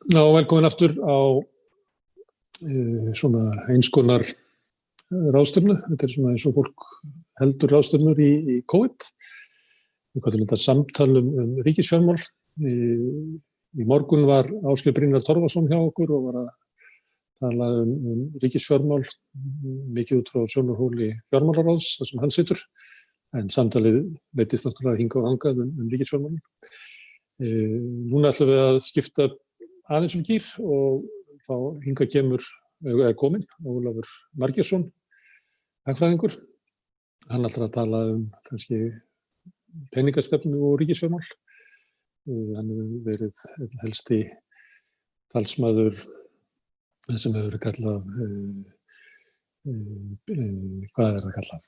Já, velkomin aftur á svona eins konar ráðstefnu. Þetta svona eins og fólk heldur ráðstefnur í COVID. Við kallum þetta samtal ríkisfjármál. Í morgun var Ásgeir Brynjar Torfason hjá okkur og var að tala ríkisfjármál, mikið út frá sjónarhóli fjármálaráðs, þar sem hann situr. En samtalið leiddist náttúrulega hingað og þangað ríkisfjármálin. Núna ætlum við að skipta aðeins gír og þá hingað kominn Ólafur Margeirsson, hagfræðingur. Hann ætlar að tala kannski peningastefnu og ríkisfjármál. Hann hefur verið helsti talsmaður þess sem hefur verið kallað, hvað það kallað?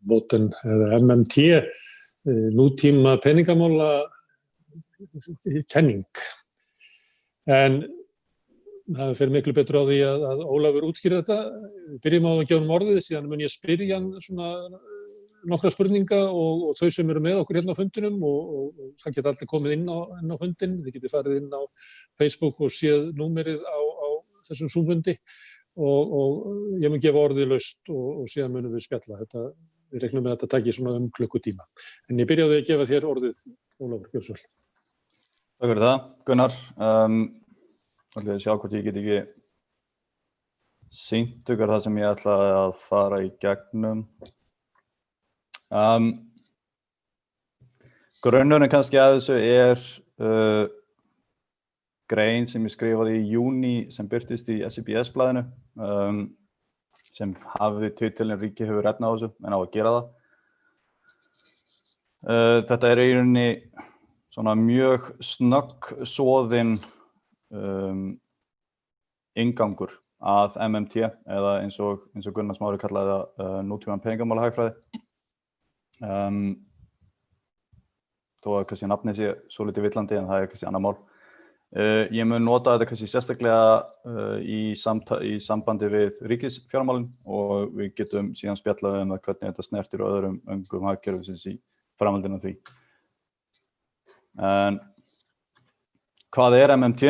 Modern eða MMT, nútíma peningamála kenning. En það fer miklu betur á því að Ólafur útskýrir þetta. Byrjum á að gefa honum orðið, síðan mun ég spyrja hann svona nokkra spurninga og þau sem eru með okkur hérna á fundinum og það geta allir komið inn á fundin. Þið getið farið inn á Facebook og séð númerið á þessum Zoom-fundi og ég mun gefa orðið laust og síðan munum við spjalla. Við reiknum með að þetta taki svona klukkutíma. En ég byrjaði að gefa þér orðið, Ólafur, gjörðu svo vel. Takk fyrir það, Gunnar. Ætla að sjá hvort ég get ekki sýnt ykkur það sem ég ætla að fara í gegnum. Grunnurinn kannski að þessu grein sem ég skrifaði í júní sem birtist í SCBS-blaðinu, sem hafði titilinn Ríkið hefur efni á þessu, en á að gera það. Þetta í rauninni svona mjög snöggsoðinn inngangur að MMT eða eins og Gunnar Smári kallaði það nútíma peningamálahagfræði. Þó að kannski nafnið sé svolítið villandi en það kannski annað mál. Ég mun nota þetta kannski sérstaklega í sambandi við ríkisfjármálin og við getum síðan spjallað að hvernig þetta snertir og öðrum öngum hagkerfisins í framhaldinu af því. En hvað MMT?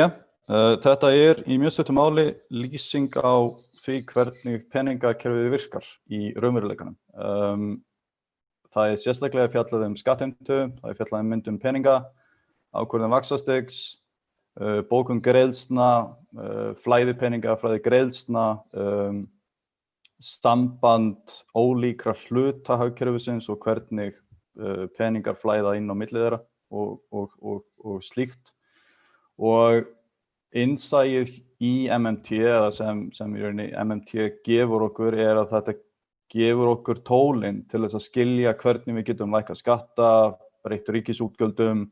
Þetta í mjög stuttu máli lýsing á því hvernig peningakerfið virkar í raunveruleikanum. Það sérstaklega fjallað skattheimtu, það fjallað myndun peninga, ákvörðun vaxtastigs, bókun greiðslna, flæði peninga, flæði greiðslna, samband ólíkra hluta hagkerfisins og hvernig peningar flæða inn á milli þeirra og slíkt. Og innsæið í MMT eða sem í rauninni MMT gefur okkur að þetta gefur okkur tólin til þess að skilja hvernig við getum lækkað skatta, breytt ríkisútgjöldum,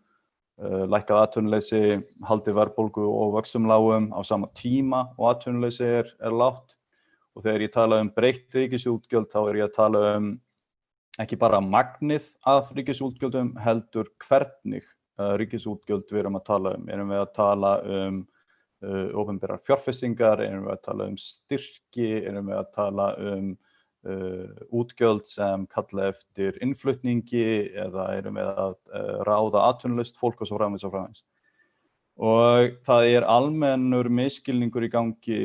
lækkað atvinnuleysi, haldið verðbólgu og vöxtum lágum á sama tíma og atvinnuleysi er lágt. Og þegar ég tala breytt ríkisútgjöld þá ég að tala ekki bara magnið af ríkisútgjöldum, heldur hvernig ríkisútgjöld við erum að tala Erum við að tala opinberar fjárfestingar, erum við að tala styrki, erum við að tala útgjöld sem kalla eftir innflutningi eða erum við að ráða atvinnulaust fólk og svo framvegis. Og það almennur misskilningur í gangi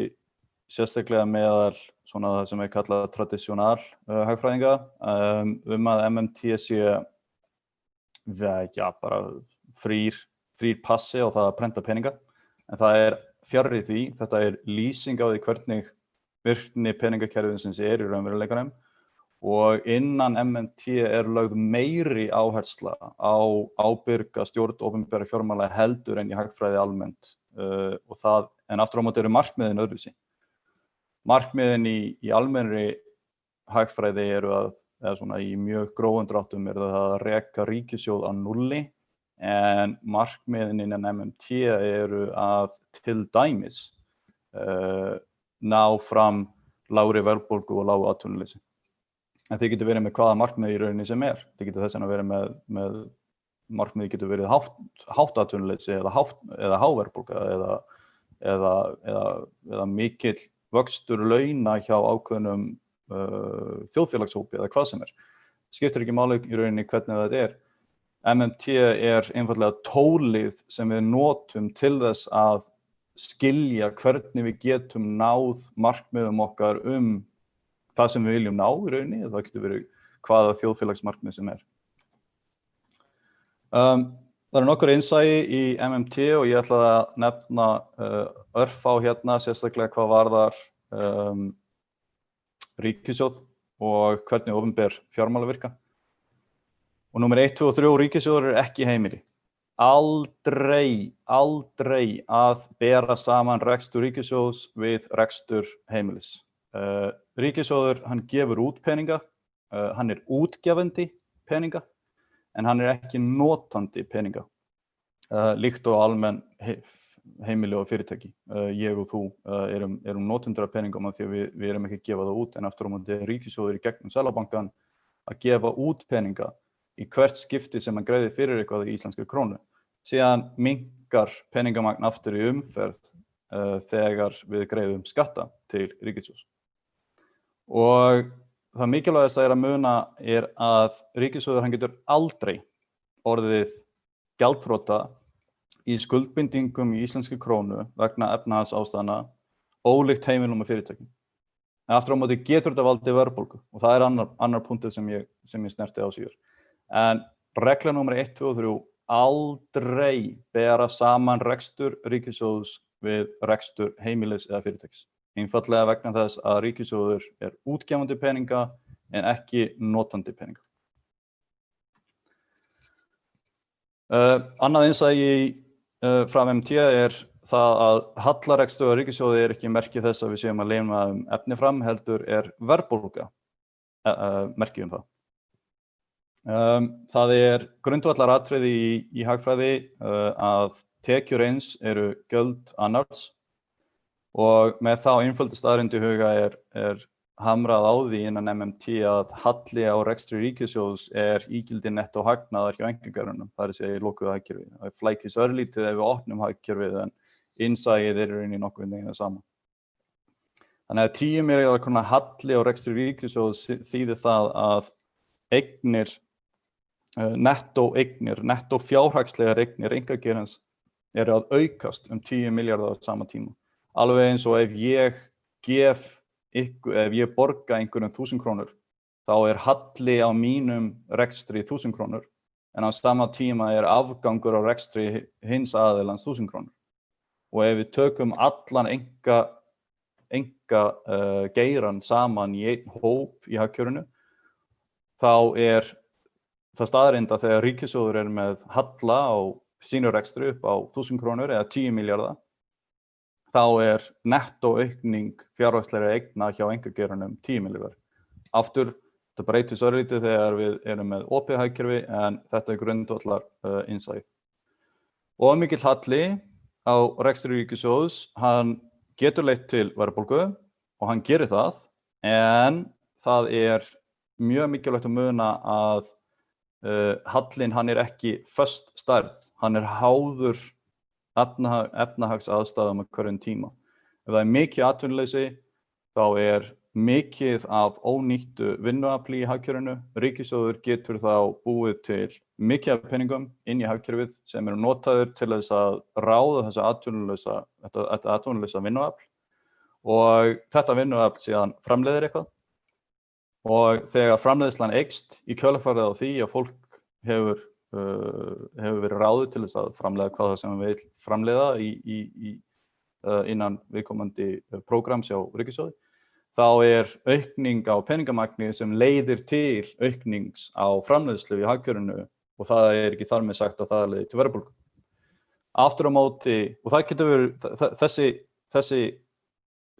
sérstaklega meðal svona það sem kallað tradisjonal hagfræðinga að MMT sé bara frýr passi og það að prenta peninga. En það fjarri því, þetta lýsing á því hvernig virkni peningakerfisins í raunveruleikanum og innan MMT lögð meiri áhersla á ábyrga stjórn opinberra fjármála heldur en í hagfræði almennt. En aftur á móti markmiðin öðruvísi. Markmiðin í almennri hagfræði eða svona í mjög grófum dráttum það að reka ríkissjóð á núlli, en markmiðin innan MMT að til dæmis ná fram lágri verðbólgu og lágu atvinnuleysi. En þið getur verið með hvaða markmið í rauninni sem Þið getur þess að vera með markmiði getur verið hátt atvinnuleysi eða há verðbólga eða mikill vöxtur launa hjá ákveðnum þjóðfélagshópi eða hvað sem skiptir ekki máli í rauninni hvernig þetta MMT einfaldlega tólið sem við notum til þess að skilja hvernig við getum náð markmiðum okkar það sem við viljum ná í rauninni, það getur verið hvaða þjóðfélagsmarkmið sem Það nokkur innsæi í MMT og ég ætla að nefna örfá hérna, sérstaklega hvað varðar ríkissjóð og hvernig opinber fjármál virka. Og númer 1, 2 og 3 ríkissjóður ekki heimili. Aldrei að bera saman rekstur ríkissjóðs við rekstur heimilis. Ríkissjóður, hann gefur út peninga, hann útgefandi peninga, en hann ekki notandi peninga, líkt og almenn heimili og fyrirtæki. Ég og þú erum notendur af peningum af því að við erum ekki að gefa það út, en aftur á móti ríkissjóður í gegnum Seðlabankann að gefa út peninga í hvert skipti sem hann greiðir fyrir eitthvað í íslenskri krónu. Síðan minnkar peningamagn aftur í umferð þegar við greiðum skatta til ríkissjóðs. Og það mikilvægasta að muna að ríkissjóður hann getur aldrei orðið gjaldþrota í skuldbindingum í íslenskri krónu vegna efnahagsástæðna ólíkt heimilum og fyrirtækjum. En aftur á móti getur þetta valdið verðbólgu og það annar punktið sem ég snerti á síður. En regla númer 1, 2 og 3 aldrei bera saman rekstur ríkissjóðs við rekstur heimilis eða fyrirtækis. Einfaldlega vegna þess að ríkissjóður útgefandi peninga en ekki notandi peninga. Annað innsæi frá MMT það að hallarekstur á ríkissjóði ekki merki þess að við séum að leyna efni fram, heldur verðbólga merki það. Það grundvallaratriði í hagfræði að tekjur eins eru gjöld annars og með þá einföldu staðreynd í huga hamrað á því innan MMT að halli á rekstri ríkissjóðs ígildi nettó hagnaðar hjá einkageirunum, það segja í lokuðu hagkerfi. Það flækist örlítið ef við opnum hagkerfið en innsæið inn í nokkuð veginn það sama. Þannig að 10 milljarða króna halli á rekstri ríkissjóðs þýðir það að eignir, nettó fjárhagslegar eignir einkageirans að aukast 10 milljarða á sama tíma. Alveg eins og ef ég borga einhverjum 1000 krónur, þá halli á mínum rekstri 1000 krónur, en á sama tíma afgangur á rekstri hins aðilans 1000 krónur. Og ef við tökum allan geiran saman í einn hóp í hagkerfinu, þá það staðreynd að þegar ríkissjóður með halla á sínu rekstri upp á 1000 krónur eða 10 milljarða, þá nettó aukning fjárhagslegra eigna hjá einkageiranum 10 milljarðar. Aftur, það breytist örlítið þegar við erum með opið hagkerfi, en þetta grundvallar innsæið. Og mikill halli á rekstri ríkissjóðs, hann getur leitt til verðbólgu og hann gerir það, en það mjög mikilvægt að muna að hallinn hann ekki föst stærð, hann háður efnahagsaðstæðum á hverjum tíma. Ef það mikið atvinnuleysi, þá mikið af ónýttu vinnuafli í hagkerfinu. Ríkissjóður getur þá búið til mikið af peningum inn í hagkerfið sem notaður til þess að ráða þetta atvinnuleysa vinnuafl og þetta vinnuafl síðan framleiðir eitthvað. Og þegar framleiðslan eykst í kjölfarið á því að fólk hefur verið ráðið til þess að framleiða hvað það sem við vill framleiða innan viðkomandi prógrams hjá ríkissjóði, þá aukning á peningamagni sem leiðir til auknings á framleiðslu í hagkerfinu og það ekki þar með sagt að það leiðir til verðbólgu. Aftur á móti, og það getur verið, þessi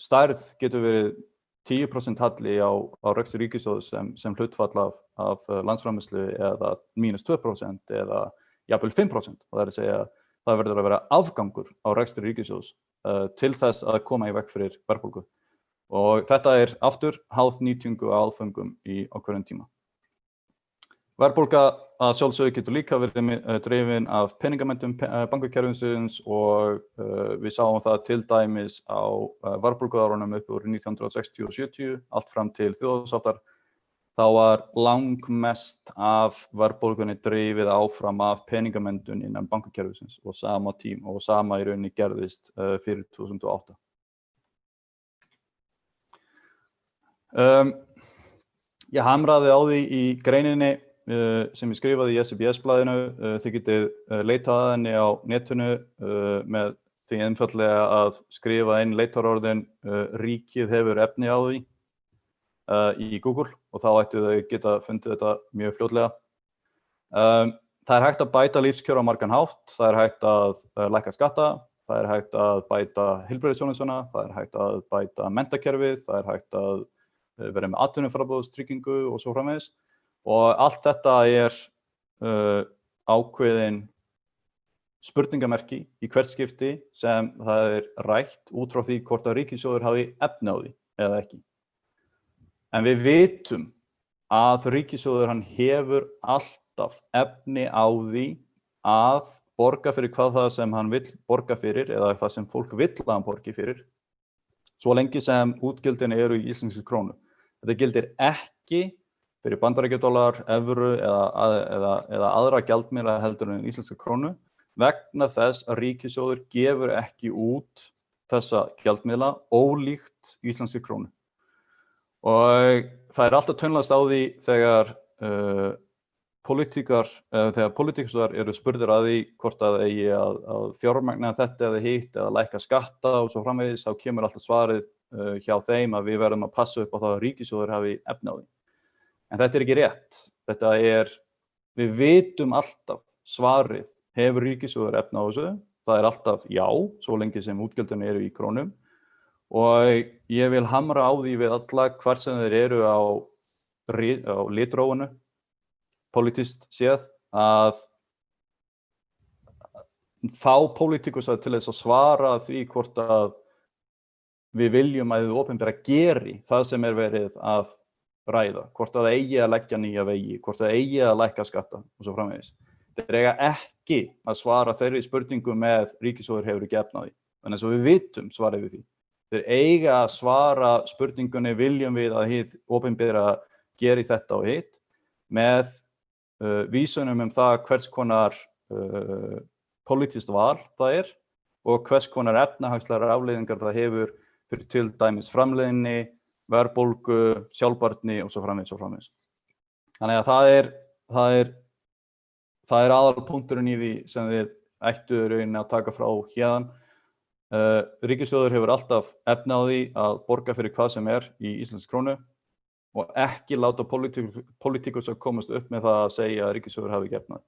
stærð getur verið 10% halli á rekstri ríkissjóðs sem hlutfall af landsframleiðslu eða -2% eða jafnvel 5%. Og það að segja að það verður að vera afgangur á rekstri ríkissjóðs til þess að koma í veg fyrir verðbólgu. Og þetta aftur háð nýtingu á aðföngum á hverjum tíma. Verðbólga að sjálfsögðu getur líka verið drifin af peningamyndum bankakerfisins og við sáum það til dæmis á verðbólguárunum upp úr 1960 og 70, allt fram til þjóðarsáttar. þá var langmest af verðbólgunni drifið áfram af peningamyndun innan bankakerfisins og sama í rauninni gerðist fyrir 2008. Ég hamraði á því í greininni sem ég skrifaði í SCBS-blaðinu. Þið getið leitað að henni á netinu með því einfaldlega að skrifa inn leitarorðin ríkið hefur efni á því í Google og þá ættu þau geta fundið þetta mjög fljótlega. Það er hægt að bæta lífskjör á margan hátt, það er hægt að lækka skatta, það er hægt að bæta heilbrigðisþjónustuna, það er hægt að bæta menntakerfið, það er hægt að vera með atvinnuframboðstryggingu og svo framvegis. Og allt þetta er ákveðin spurningamerki í hvert skipti sem það er rætt út frá því hvort að ríkissjóður hafi efni á því eða ekki. En við vitum að ríkissjóður hann hefur alltaf efni á því að borga fyrir hvað það sem hann vill borga fyrir eða það sem fólk vill að hann borgi fyrir, svo lengi sem útgjöldin eru í íslenskri krónu. Þetta gildir ekki fyrir bandaríkjadollar, evru eða aðra gjaldmiðla heldur en íslenska krónu vegna þess að ríkissjóður gefur ekki út þessa gjaldmiðla ólíkt íslenskri krónu. Og það er alltaf taunlast á því þegar pólitíkusar eru spurðir að því hvort að eigi að fjármagna þetta eða hitt eða lækka skatta og svo framvegis, þá kemur alltaf svarið hjá þeim að við verðum að passa upp á það að ríkissjóður hafi efni á því. En þetta er ekki rétt. Við vitum alltaf svarið, hefur ríkissjóður efni á þessu? Það er alltaf já, svo lengi sem útgjöldin eru í krónum. Og ég vil hamra á því við alla hvar sem þeir eru á litrófinu, pólitískt séð, að fá pólitíkusa til þess að svara því hvort að við viljum að hið opinbera geri það sem er verið að ræða, hvort að það eigi að leggja nýja vegi, hvort það eigi að lækka skatta og svo framvegis. Þeir eiga ekki að svara þeirri spurningu með ríkissjóður hefur ekki efni á því. Þannig að við vitum svarið við því. Þeir eiga að svara spurningunni viljum við að hið opinbera geri þetta og hitt með vísunum það hvers konar pólitískt val það er og hvers konar efnahagslegar afleiðingar það hefur fyrir til dæmis framleiðni, verðbólgu, sjálfbærni og svo framvegis. Þannig að það er aðalpunkturinn í því sem þið ættu rauninni að taka frá héðan. Ríkissjóður hefur alltaf efni á því að borga fyrir hvað sem er í íslenskri krónu og ekki láta pólitíkusar komast upp með það að segja að ríkissjóður hafi ekki efni á því.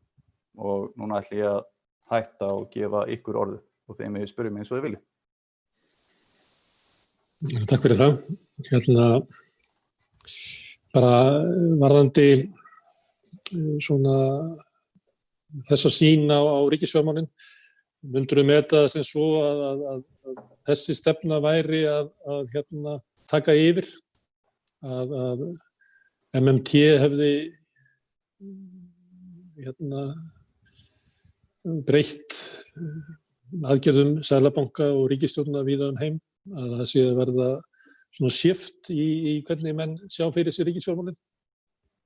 Og núna ætla ég að hætta og gefa ykkur orðið og þeim ég spyrjum eins og þið viljið. Takk fyrir það. Bara varðandi svona þessa sýn á ríkisfjármálin, myndirðu meta sem svo að þessi stefna væri að taka yfir, að MMT hefði breytt aðgerðum Seðlabanka og ríkisstjórna víða heim, að það sé að verða svona shift í hvernig menn sjá fyrir sér ríkisfjármálin?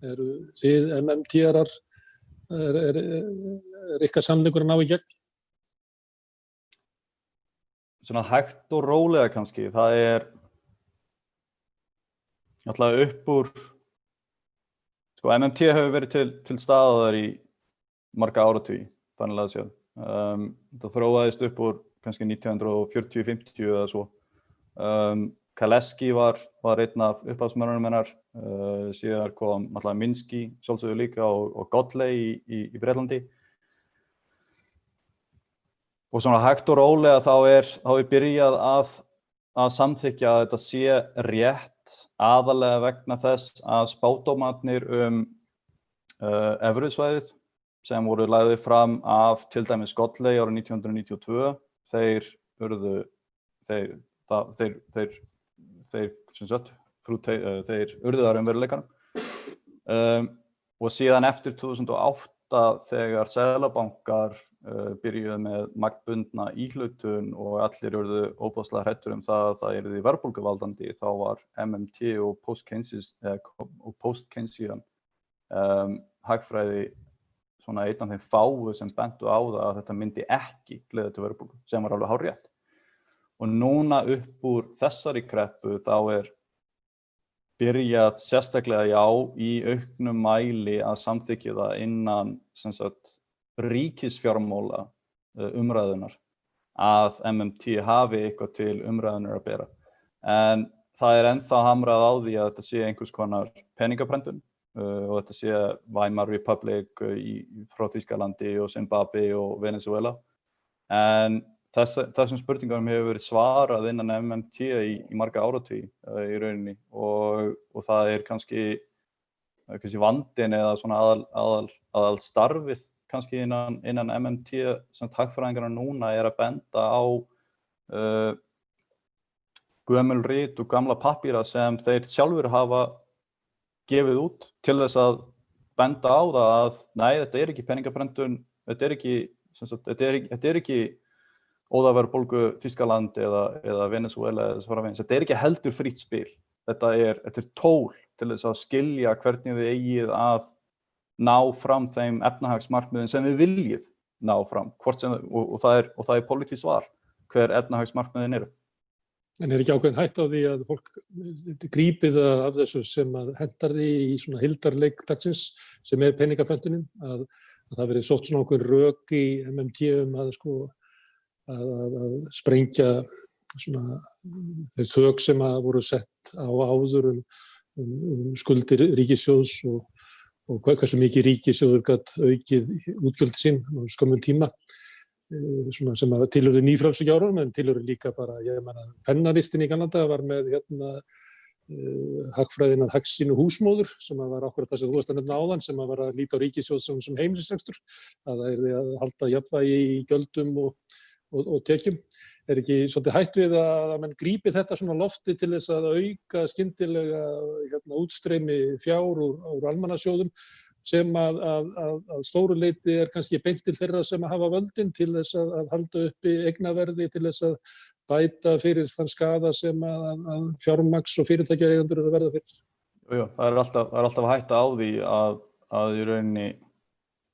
Eru þið MMT-arar, er ykkar sannleikur að ná í gegn? Svona hægt og rólega kannski, það er alltaf upp úr, MMT hefur verið til staðar í marga áratugi, þannig að séð. Það þróaðist upp úr kannski 1940-50 eða svo. Kaleski var einn af upphafsmönnunum hennar, síðan kom alltaf Minsky, sjálfsögðu líka, og Godley í Bretlandi. Og svona hægt og rólega þá er byrjað að samþykkja að þetta sé rétt aðalega vegna þess að spádómarnir evrusvæðið sem voru lagðir fram af til dæmis Godley árið 1992, þeir urðu þar veruleikanum. Og síðan eftir 2008 þegar seðlabankar byrjuðu með magnbundna íhlutun og allir urðu óbúðslega hræddir það að það yrði verðbólguvaldandi, þá var MMT og post-Keynesian hagfræði svona einn af þeim fáu sem bentu á það að þetta myndi ekki leiða til verðbólgu, sem var alveg hárrétt. Og núna upp úr þessari kreppu þá byrjað sérstaklega í auknum mæli að samþykkja það innan sem sagt ríkisfjármála umræðunar að MMT hafi eitthvað til umræðunar að bera. En það ennþá hamrað á því að þetta sé einhvers konar peningaprentun og þetta sé Weimar Republic frá Þýskalandi og Zimbabwe og Venezuela. En þessum spurningum hefur verið svarað innan MMT í marga áratugi í rauninni og það kannski vandinn eða svona aðal starfið kannski innan MMT sem hagfræðingarna núna að benda á gömul rit og gamla pappíra sem þeir sjálfur hafa gefið út til þess að benda á það að nei, þetta ekki peningaprentun, þetta ekki óðaverðbólgu Þýskaland eða Venezuela eða svo framvegis. Þetta ekki heldur frítt spil. Þetta er tól til þess að skilja hvernig þið eigið að ná fram þeim efnahagsmarkmiðum sem þið viljið ná fram. Og það er pólitískt val hver efnahagsmarkmiðin eru. En ekki ákveðin hætt á því að fólk grípi það af þessu sem að hentar því í svona hildarleik dagsins sem peningaprentunin, að það verið sótt svona okkur rök í MMT að sprengja svona þau þök sem að voru sett á áður skuldir ríkissjóðs og hversu mikið ríkissjóður gat aukið útgjöld sín á skömmum tíma. Svona sem að tilhörðu nýfrjálshyggjuárunum en tilhörðu líka bara, pennalistinn í Kanada var með hagfræðin að Hagsín og húsmóður sem að var akkurat það sem þú varst að nefna áðan, sem að var að líta á ríkissjóð sem heimilisrekstur, að það yrði að halda jafnvægi í gjöldum og tekjum. Ekki svolítið hætt við að menn grípi þetta svona lofti til þess að auka skyndilega útstreymi fjár úr almannasjóðum sem að stóru leyti kannski beint til þeirra sem hafa völdin til þess að halda uppi eignaverði, til þess að bæta fyrir þann skaða sem að fjármagns- og fyrirtækjaeigendur eru að verða fyrir. Jú, það alltaf hætta á því að í rauninni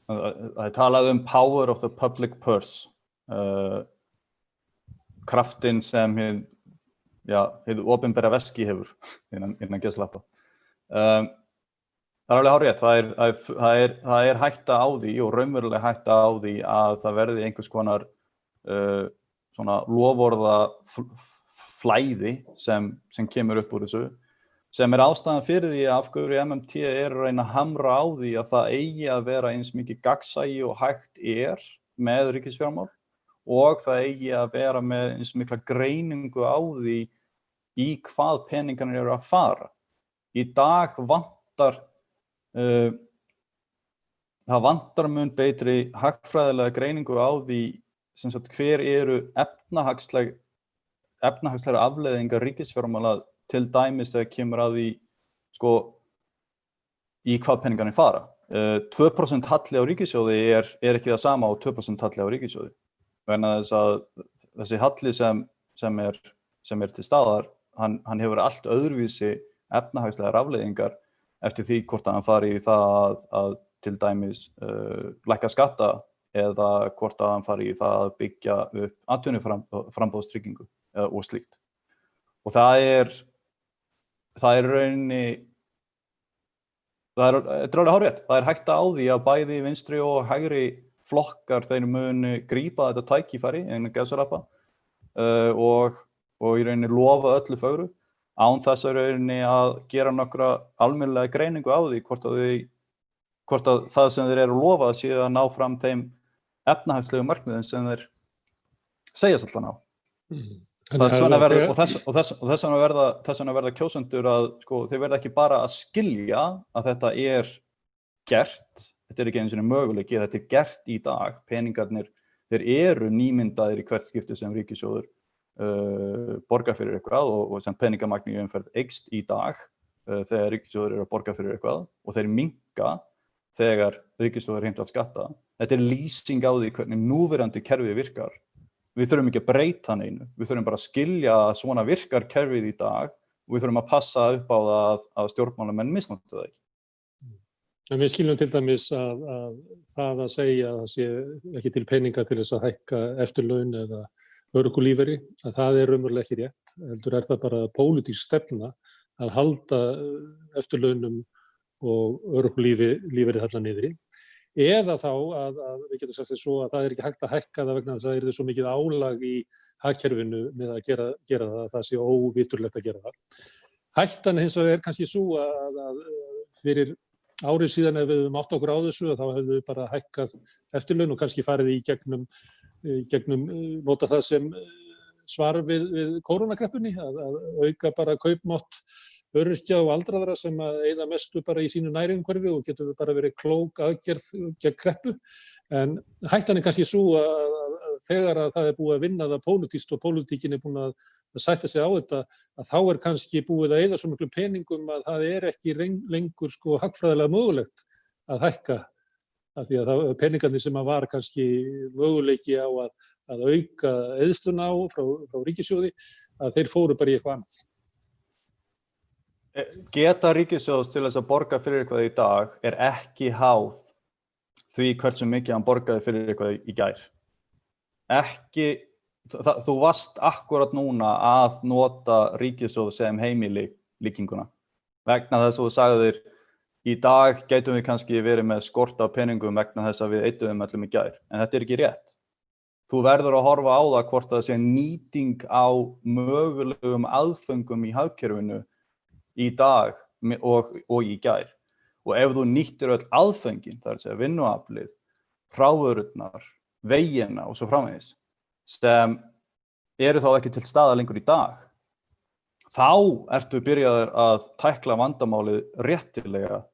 að talað power of the public purse, kraftinn sem hið opinbera veski hefur innan geðslappa. Það alveg hárrétt, það hætta á því og raunverulega hætta á því að það verði einhvers konar svona loforða flæði sem kemur upp úr þessu, sem ástæðan fyrir því að af hverju MMT að reyna að hamra á því að það eigi að vera eins mikið gagnsæi og hægt með ríkisfjármál og það eigi að vera með eins mikla greiningu á því í hvað peningarnir eru að fara. Í dag vantar það vantar mun betri hagfræðilega greiningu á því sem sagt hver eru efnahagslegar afleiðingar ríkisfjármála til dæmis þegar kemur að því í hvað peningarnir fara. 2% halli á ríkissjóði ekki það sama á 2% halli á ríkissjóði. Vegna þess að þessi halli sem til staðar, hann hefur allt öðruvísi efnahagslegar afleiðingar eftir því hvort hann fari í það að til dæmis lækka skatta eða hvort hann fari í það að byggja upp atvinnuframboðstryggingu og slíkt. Og það rauninni, þetta alveg hárrétt, það hætta á því að bæði vinstri og hægri flokkar þeir muni grípa þetta tækifæri innan geðslappa og í rauninni lofa öllu fögru án þess að rauninni að gera nokkra almennilega greiningu á því hvort að það sem þeir eru að lofa séu að ná fram þeim efnahagslegu markmiðum sem þeir segjast alltaf ná. Þess vegna verða kjósendur að þeir verða ekki bara að skilja að þetta gert, þetta ekki einu sinni möguleiki, þetta gert í dag, peningarnir, þeir eru nýmyndaðir í hvert skipti sem ríkissjóður borga fyrir eitthvað og sem peningamagn í umferð eykst í dag þegar ríkissjóður eru að borga fyrir eitthvað og þeir minnka þegar ríkissjóður heimtar skatta. Þetta lýsing á því hvernig núverandi kerfi virkar. Við þurfum ekki að breyta neinu. Við þurfum bara að skilja að svona virkar kerfið í dag og við þurfum að passa upp á það að stjórnmálamenn misnoti það ekki. En við skiljum til dæmis að það að segja að það sé ekki til peninga til þess að hækka eftirlaun eða örorkulífeyri, að það raunverulega ekki rétt. Heldur það bara pólitísk stefna að halda eftirlaunum og örorkulífeyri þarna niðri. Eða þá að við getum sagt þess svo að það ekki hægt að hækka það vegna þess að það svo mikið álag í hagkerfinu með að gera það sé óviturlegt að gera það. Hættan hins vegar kannski svo að fyrir árið síðan ef við höfum átt okkur á þessu þá hefðum við bara hækkað eftirlaun og kannski farið í gegnum nota það sem svar við kórónukreppunni að auka bara kaupmátt öryrkja og aldraðra sem að eyða mestu bara í sínu nærumhverfi og getur bara verið klók aðgerð gegn kreppu. En hættan kannski svo að þegar að það búið að vinna það pólitískt og pólitíkin búin að sætta sig á þetta, að þá kannski búið að eyða svo miklum peningum að það ekki lengur hagfræðilega mögulegt að hækka. Af því að peningarnir sem var kannski möguleiki á að auka eyðsluna á frá ríkissjóði, að þeir fóru bara í eitthvað annað. Geta ríkissjóðs til þess að borga fyrir eitthvað í dag ekki háð því hversu mikið hann borgaði fyrir eitthvað í gær. Þú varst akkurat núna að nota ríkissjóð sem heimili líkinguna. Vegna þess að þú sagðir í dag gætum við kannski verið með skort af peningum vegna þess að við eyddum öllum í gær. En þetta ekki rétt. Þú verður að horfa á það hvort það sé nýting á mögulegum aðföngum í hagkerfinu í dag og í gær. Og ef þú nýttir öll aðföngin, það að segja vinnuaflið, hrávörurnar, vegina og svo framvegis, sem þá ekki til staðar lengur í dag, þá ertu byrjaður að tækla vandamálið réttilega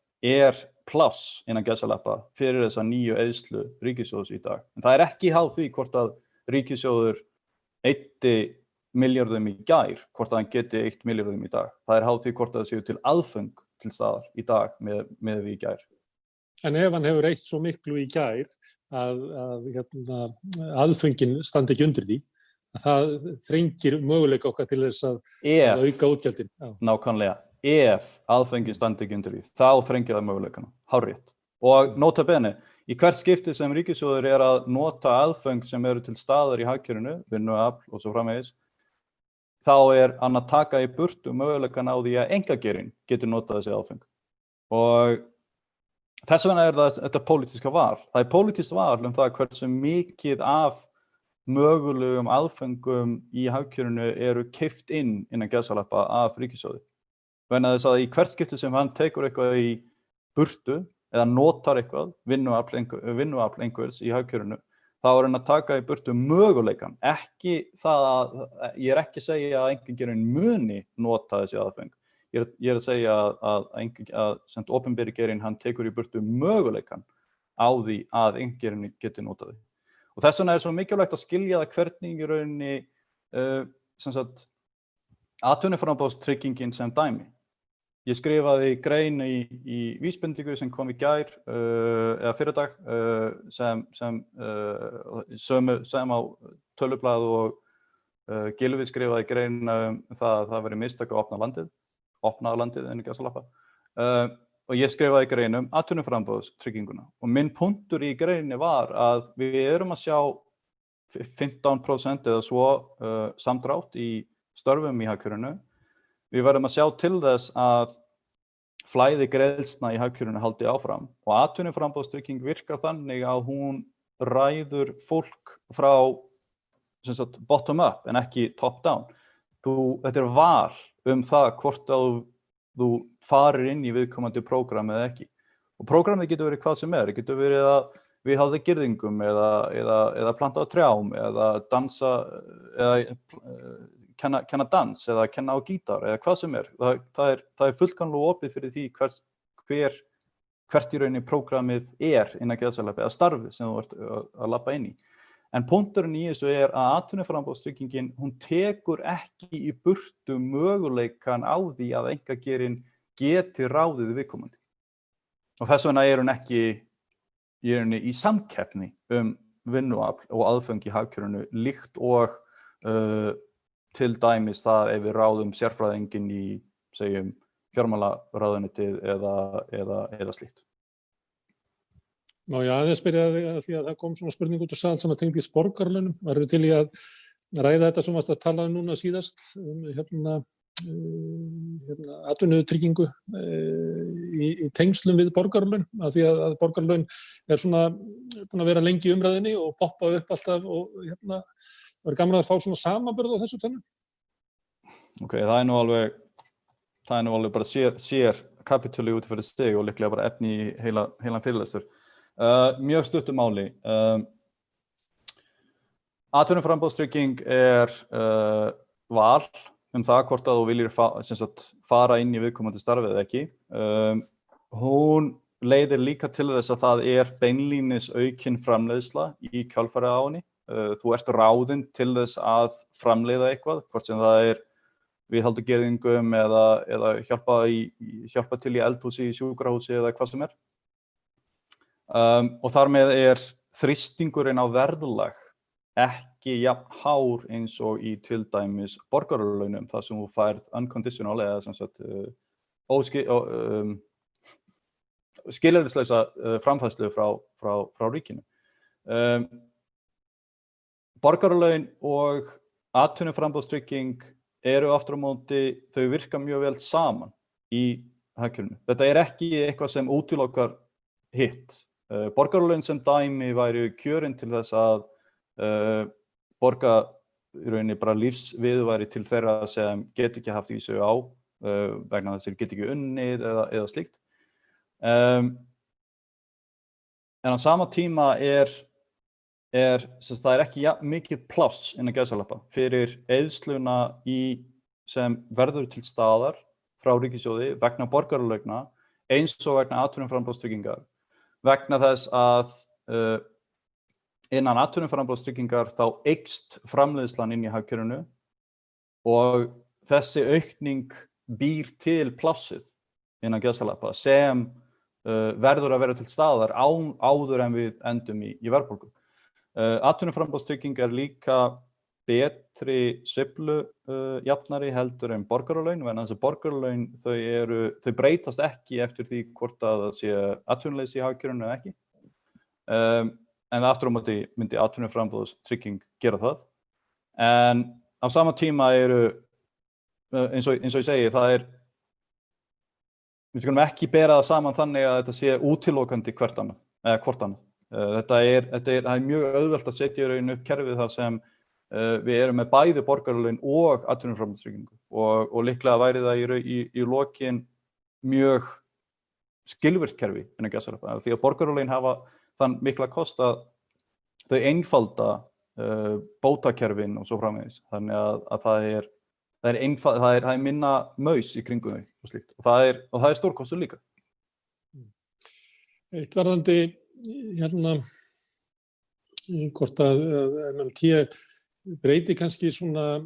pláss innan gæsalappa fyrir þessa nýju eyðslu ríkissjóðs í dag. En það ekki háð því hvort að ríkissjóður eyddi milljörðum í gær, hvort að hann geti eytt milljörðum í dag. Það háð því hvort að það séu til aðföng til staðar í dag með við í gær. En ef hann hefur eytt svo miklu í gær að aðföngin standi ekki undir því, að það þrengir möguleika okkar til þess að auka útgjöldin. Nákvæmlega. Ef aðföngin standi ekki undir því, þá þrengir það möguleikana. Hárrétt. Og nota bene, í hvert skipti sem ríkissjóður að nota aðföng sem eru til staðar í hagkerfinu, vinnuafl og svo framvegis, þá hann að taka í burtu möguleikan á því að einkageirinn getur notað þessi aðföng. Og þess vegna þetta pólitíska val. Það pólitískt val það hversu mikið af mögulegum aðföngum í hagkerfinu eru keypt innan gæsalappa af ríkissjóði. Vegna þess að í hvert skipti sem hann tekur eitthvað í burtu eða notar eitthvað, vinnuafl einhvers í hagkerfinu, þá hann að taka í burtu möguleikan. Ekki það að, ég ekki að segja að einkageirinn muni nota þessi aðföng. Ég að segja að opinberi geirinn hann tekur í burtu möguleikan á því að einkageirinn geti notað því. Og þess vegna svo mikilvægt að skilja það hvernig í rauninni atvinnuframboðstryggingin sem dæmi. Ég skrifaði grein í vísbendingu sem kom í gær eða fyrradag sem á Tölvublaðið og Gylfi skrifaði grein það að það veri mistök að opna landið inn í gæsalappa. Og ég skrifaði grein atvinnuframboðstrygginguna. Og minn punktur í greinni var að við að sjá 15% eða svo samdrátt í störfum í hagkerfinu. Við verðum að sjá til þess að flæði greiðslna í hagkerfinu haldi áfram. Og atvinnuframboðstrygging virkar þannig að hún ræður fólk frá bottom up en ekki top down. Þetta val það hvort að þú farir inn í viðkomandi prógram eða ekki. Og prógramið getur verið hvað sem það getur verið að viðhalda girðingum eða planta á trjám eða dansa eða kenna dans eða kenna á gítar eða hvað sem það fullkomlega opið fyrir því hvert í rauninni prógramið innan gæsalappa eða starfið sem þú ert að labba inn í. En punkturinn í þessu að atvinnuframboðstryggingin, hún tekur ekki í burtu möguleikan á því að einkageirinn geti ráðið viðkomandi. og þess vegna hún ekki í samkeppni vinnuafl og aðföng í hagkerfinu líkt og til dæmis það ef við ráðum sérfræðinginn í, segjum, fjármálaráðuneytið eða slíkt. Má ég aðeins spyrja því að það kom svona spurning út úr sal sem að tengdist borgarlaunum. Værirðu til í að ræða þetta sem varst að tala núna síðast, atvinnutryggingu í tengslum við borgarlaun, af því að borgarlaun svona búin að vera lengi í umræðinni og poppa upp alltaf og var gaman að fá svona samanburð á þessu tvennu. Ok, það er nú alveg bara sér kapítuli út fyrir stig og líklega bara efni í heilan fyrirlestur. Mjög stuttu máli. Atvinnuframboðstrygging val það hvort að þú viljir fara inn í viðkomandi starfið eða ekki. Hún leiðir líka til þess að það beinlínis aukin framleiðsla í kjölfarið á henni. Þú ert ráðinn til þess að framleiða eitthvað, hvort sem það viðhalda gerðingum eða hjálpa til í eldhúsi, í sjúkrahúsi eða hvað sem og þar með þrýstingurinn á verðlag ekki jafn hár eins og í til dæmis borgaralaunum, þar sem þú færð unconditional eða sem sagt skilyrðislausa framfærslu frá ríkinu. Borgaralaun og atvinnuframboðstrygging aftur á móti, þau virka mjög vel saman í hagkerfinu. Þetta ekki eitthvað sem útilokar hitt. Borgaralaun sem dæmi væru kjörin til þess að borga í rauninni bara lífsviðurværi til þeirra sem get ekki haft í sig á vegna þess að þeir get ekki unnið eða slíkt. En á sama tíma það ekki mikið pláss innan gæsalappa fyrir eyðsluna sem verður til staðar frá ríkissjóði vegna borgaralauna eins og vegna atvinnuframboðstryggingar. Vegna þess að innan atvinnuframboðstryggingar þá eykst framleiðslan inn í hagkerfinu og þessi aukning býr til plássið innan gæsalappa sem verður að vera til staðar áður en við endum í verðbólgu. Atvinnuframboðstrygging líka betri sveiflujafnari heldur en borgaralaun, vegna þess að borgaralaun þau breytast ekki eftir því hvort að það sé atvinnuleysi í hagkerfinu eða ekki. En aftur á móti myndi atvinnuframboðstrygging gera það. En á sama tíma eins og ég segi, við skulum ekki bera það saman þannig að þetta sé útilokandi hvort annað. Það mjög auðvelt að setja í raun upp kerfið þar sem við með bæði borgaralaun og atvinnuframboðstryggingu og líklega væri það í lokin mjög skilvirkt kerfi innan gæsalappa, því að borgaralaun hafa þann mikla kost að þau einfalda bótakerfin og svo framvegis, þannig að það er minna maus í kringum þau og slíkt og það stórkostur líka. Eitt varðandi hvort að MMT breyti kannski svona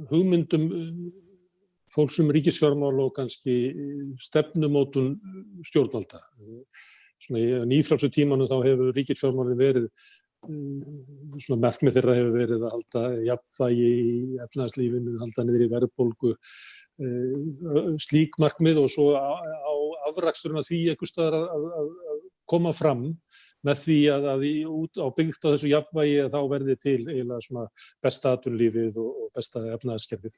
hugmyndum fólks ríkisfjármál og kannski stefnumótun stjórnvalda. Svona í nýfrjálsu tímanum þá hefur ríkisfjármálin verið svona markmið þeirra hefur verið að halda jafnvægi í efnahagslífinu, halda niður í verðbólgu, slík markmið og svo á afraksturinn af því einhvers staðar að koma fram með því að út á byggt á þessu jafnvægi að þá verði til eiginlega svona besta atvinnulífið og besta efnahagskerfið.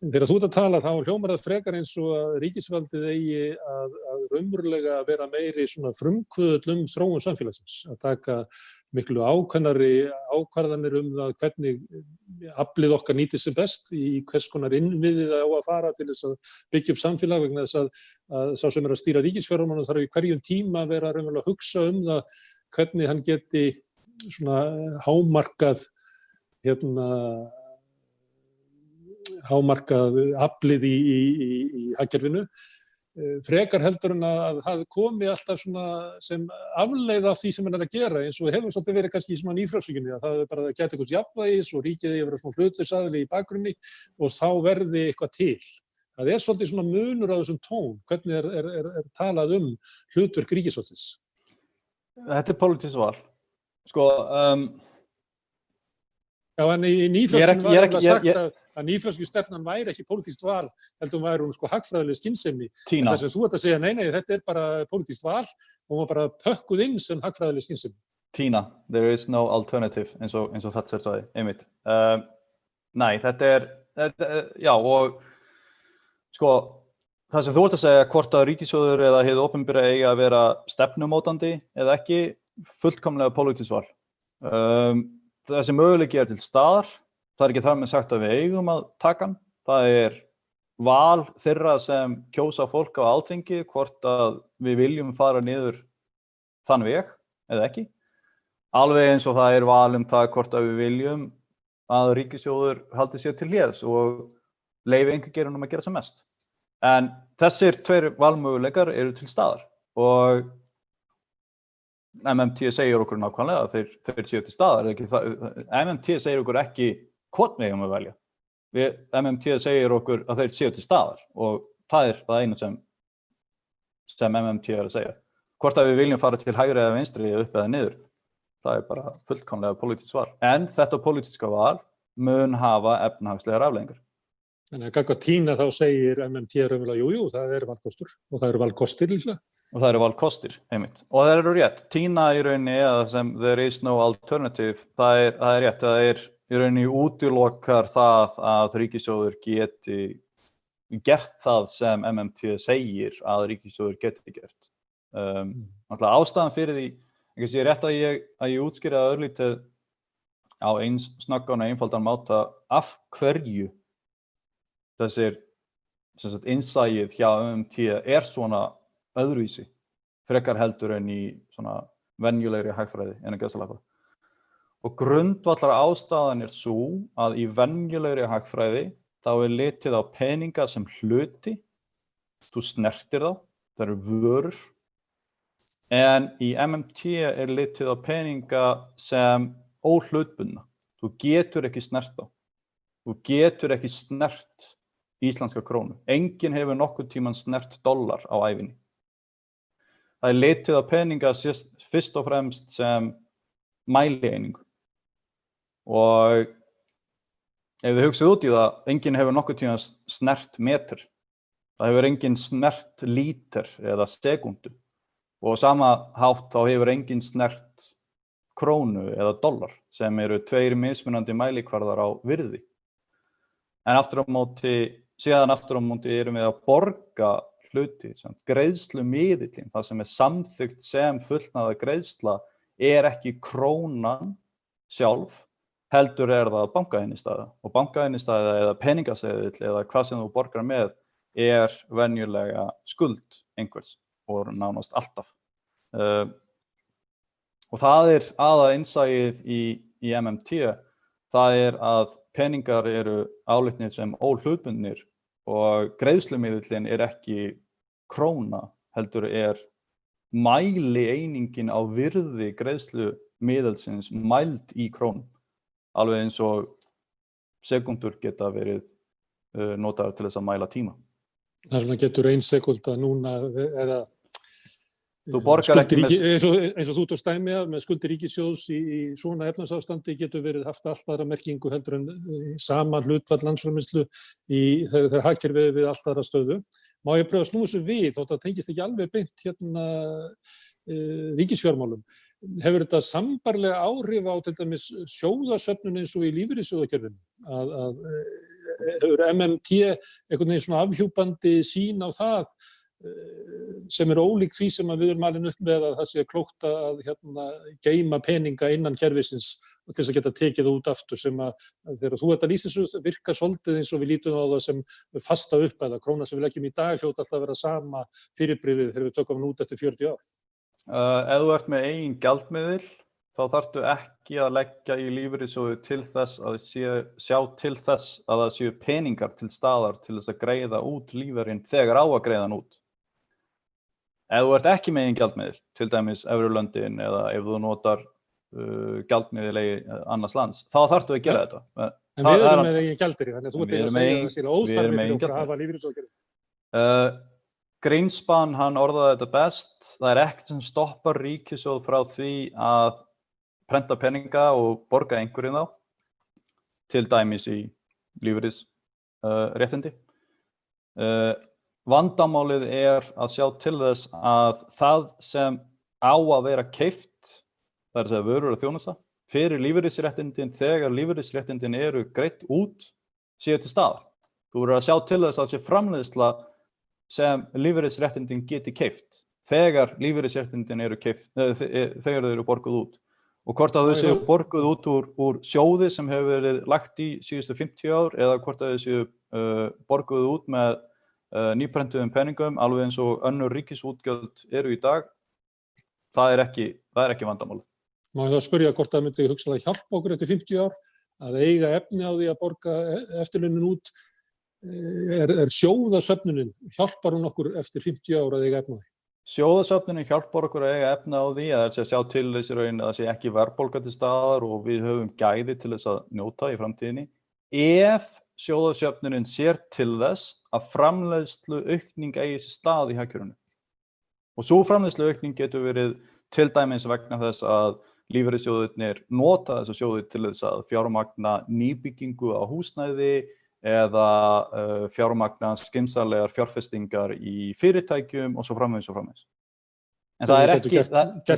Þegar þú ert að tala þá hljómar það frekar eins og að ríkisvaldið eigi að raunverulega vera meiri svona frumkvöðull þróun samfélagsins, að taka miklu ákveðnari ákvarðanir það hvernig aflið okkar nýtist sem best, í hvers konar innviðið á að fara til þess að byggja upp samfélag, vegna þess að sá sem að stýra ríkisfjármálunum þarf í hverjum tíma að vera raunverulega að hugsa það hvernig hann geti svona hámarkað aflið í hagkerfinu, frekar heldur en að það komi alltaf svona sem afleið af því sem hann að gera, eins og hefur svolítið verið kannski í svona nýfrjálshyggjunni, að það bara að geta einhvers jafnvægis og ríkið að vera svona hlutlausaðili í bakgrunni og þá verði eitthvað til. það svolítið svona munur á þessum tón, hvernig er talað hlutverk ríkisvaldsins? Þetta pólitískt val. Sko, Já, en í nýfröskunum var alveg sagt að nýfröskustefnan væri ekki pólitískt val, heldur væri hún sko hagfræðileg skynsemi. Tína. Það sem þú ert að segja, nei, þetta bara pólitískt val og hún var bara pökkuð inn sem hagfræðileg skynsemi. Tína, there is no alternative, eins og þetta sagði, einmitt. Nei, þetta já, og sko, það sem þú ert að segja, hvort að ríkissjóður eða hið opinbera eigi að vera stefnumótandi eða ekki, fullkomlega pólitískt val. Þessi möguleiki til staðar, það ekki þar með sagt að við eigum að taka hann, það val þeirra sem kjósa fólk á Alþingi, hvort að við viljum fara niður þann veg eða ekki. Alveg eins og það val það hvort að við viljum að ríkissjóður haldi sér til hliðs og leyfi einkageiranum að gera sem mest. En þessir tveir valmöguleikar eru til staðar og MMT segir okkur nákvæmlega að þeir séu til staðar. MMT segir okkur ekki hvort við eigum að velja. MMT segir okkur að þeir séu til staðar og það það eina sem MMT að segja. Hvort að við viljum fara til hægri eða vinstri, upp eða niður, það bara fullkomlega pólitískt val. En þetta pólitíska val mun hafa efnahagslegar afleiðingar. En gagnvart Tína þá segir MMT raunverulega, jú, það valkostur og það valkostir líklega. Og það valkostir, einmitt. Og það rétt. Tína í rauninni, eða sem there is no alternative, það rétt. Það í rauninni útilokar það að ríkissjóður geti gert það sem MMT segir að ríkissjóður geti gert. Ástæðan fyrir því, ég sé rétt að ég útskýri það örlítið á eins snöggan og einfaldan máta af hverju þessir innsæið hjá MMT svona öðruvísi, frekar heldur en í svona venjulegri hagfræði innan gæsalappa. Og grundvallar ástæðan sú að í venjulegri hagfræði þá litið á peninga sem hluti, þú snertir þá, það eru vörur, en í MMT litið á peninga sem óhlutbundna, þú getur ekki snert þá, þú getur ekki snert íslenska krónu, enginn hefur nokkurn tímann snert dollar á ævinni. Það litið á peninga fyrst og fremst sem mælieiningu. Og ef þið hugsið út í það, enginn hefur nokkurn tímann snert metr. Það hefur enginn snert líter eða sekúndu. Og á sama hátt þá hefur enginn snert krónu eða dollar, sem eru tveir mismunandi mælikvarðar á virði. En síðan aftur á móti erum við að borga hluti, greiðslumiðillinn, það sem samþykkt sem fullnaða greiðsla ekki krónan sjálf, heldur það bankainnistæða. Og bankainnistæða eða peningaseðill eða hvað sem þú borgar með venjulega skuld einhvers og nánast alltaf. Og það aða innsæið í MMT, það að peningar eru álitnir sem óhlutbundnir og greiðslumiðillinn ekki króna, heldur mælieiningin á virði greiðslumiðilsins mæld í krónum. Alveg eins og sekúndur geta verið notaðar til þess að mæla tíma. Það sem getur 1 sekúnda núna eða þú borgar ekki eins og þú tókst dæmi af með skuldir ríkissjóðs í svona efnahagsástandi getur verið haft allt aðra merkingu heldur en sama hlutfall landsframleiðslu þegar hagkerfið við allt aðra stöðu. Má ég pröfa að snúa þessu við, þótt það tengist ekki alveg beint ríkisfjármálum. Hefur þetta sambærilega áhrif á til dæmis sjóðasöfnun eins og í lífeyrissjóðakerfinu? Hefur MMT einhvern veginn svona afhjúpandi sýn á það sem ólíkt því sem við erum alin upp með að það sé klókt að geyma peninga innan kerfisins og til þess að geta tekið það út aftur sem þegar þú ert að lýsa þessu virkar svolítið eins og við lítum á það sem fasta upp eða króna sem við leggjum í dag hljóta alltaf að vera sama fyrirbrigðið þegar við tökum hann út eftir 40 ár. Ef þú ert með eigin gjaldmiðil þá þarftu ekki að leggja í lífeyrissjóði til þess að sjá til þess að það séu peningar til staðar til þess að greiða út lífeyrinn þegar á að greiða hann út. Ef þú ert ekki með eigin gjaldmiðil, til dæmis Evrulöndin eða ef þú notar gjaldmiðil annars lands, þá þarftu að gera þetta. En við erum með eigin gjaldeyri, þannig að þú ert að segja að það sé óþarfi við erum með fyrir eigin okkur að gjaldeyri. hafa lífeyrissjóðakerfi. Greenspan, hann orðaði þetta best. Það er ekkert sem stoppar ríkissjóð frá því að prenta peninga og borga einhverjum þá, til dæmis í lífeyrisréttindi. Vandamálið er að sjá til þess að það sem á að vera keypt, það er að segja vörur og þjónusta, fyrir lífeyrisréttindin þegar lífeyrisréttindin eru greidd út, séu til staðar. Þú verður að sjá til þess að það sé framleiðsla sem lífeyrisréttindin geti keypt þegar lífeyrisréttindin eru keypt, þegar þau eru borguð út. Og hvort að þau séu borguð út úr sjóði sem hefur verið lagt í síðustu 50 ár eða hvort að þau séu borguð út með nýprentuðum peningum, alveg eins og önnur ríkisútgjöld eru í dag, það er ekki vandamálið. Má ég þá spyrja hvort það myndi hugsanlega hjálpa okkur eftir 50 ár að eiga efni á því að borga eftirlaunin út. Er sjóðasöfnunin, hjálpar hún okkur eftir 50 ár að eiga efni á því? Sjóðasöfnunin hjálpar okkur að eiga efni á því að það sé að sjá til þessi raun að það sé ekki verðbólga til staðar og við höfum gæði til þess að njóta í framtíðinni. Ef sjóðasöfnunin sér til þess að framleiðslu aukning eigi sér stað í hagkerfinu. Og sú framleiðslu aukning getur verið til dæmis vegna þess að lífeyrissjóðirnir nota þessa sjóði til þess að fjármagna nýbyggingu á húsnæði eða fjármagna skynsamlegar fjárfestingar í fyrirtækjum og svo framvegis og framvegis. En það er ekki... Gert